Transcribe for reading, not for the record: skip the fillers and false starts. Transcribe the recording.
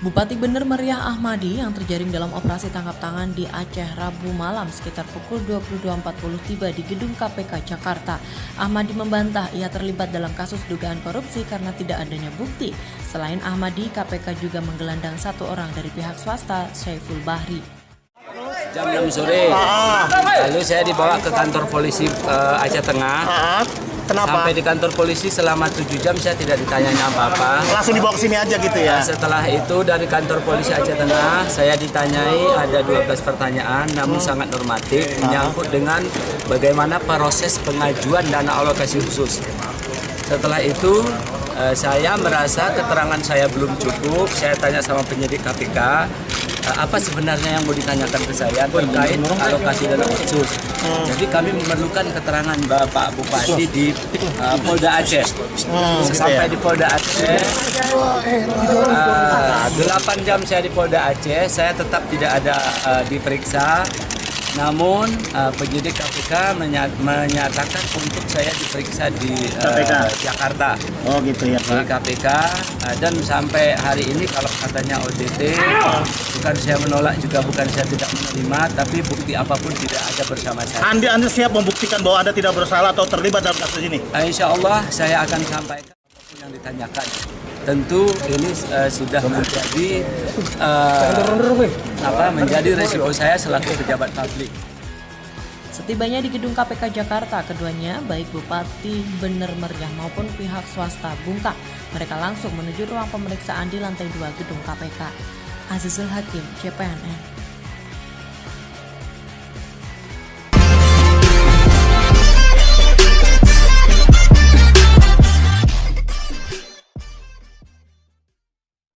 Bupati Bener Meriah Ahmadi yang terjaring dalam operasi tangkap tangan di Aceh Rabu malam sekitar pukul 22.40 tiba di gedung KPK Jakarta. Ahmadi membantah ia terlibat dalam kasus dugaan korupsi karena tidak adanya bukti. Selain Ahmadi, KPK juga menggelandang satu orang dari pihak swasta, Syaiful Bahri. Jam 6 sore, lalu saya dibawa ke kantor polisi Aceh Tengah. Kenapa? Sampai di kantor polisi selama 7 jam saya tidak ditanyanya apa-apa. Langsung dibawa ke sini aja gitu ya? Setelah itu dari kantor polisi Aceh Tengah saya ditanyai ada 12 pertanyaan namun sangat normatif menyangkut dengan bagaimana proses pengajuan dana alokasi khusus. Setelah itu saya merasa keterangan saya belum cukup. Saya tanya sama penyidik KPK, apa sebenarnya yang mau ditanyakan ke saya terkait alokasi dana khusus. Jadi kami memerlukan keterangan Bapak Bupati di Polda Aceh. Sampai di Polda Aceh, 8 jam saya di Polda Aceh, saya tetap tidak ada diperiksa. Namun penyidik KPK menyatakan untuk saya diperiksa di Jakarta. Oh gitu ya Pak. Di KPK dan sampai hari ini kalau katanya OTT, bukan saya menolak juga bukan saya tidak menerima, tapi bukti apapun tidak ada bersama saya. Anda siap membuktikan bahwa Anda tidak bersalah atau terlibat dalam kasus ini? Insya Allah saya akan sampaikan apapun yang ditanyakan. Tentu ini sudah menjadi resiko saya selaku pejabat publik. Setibanya di gedung KPK Jakarta, keduanya baik Bupati Bener Meriah maupun pihak swasta bungkam. Mereka langsung menuju ruang pemeriksaan di lantai 2 gedung KPK. Azizul Hakim, CPNN.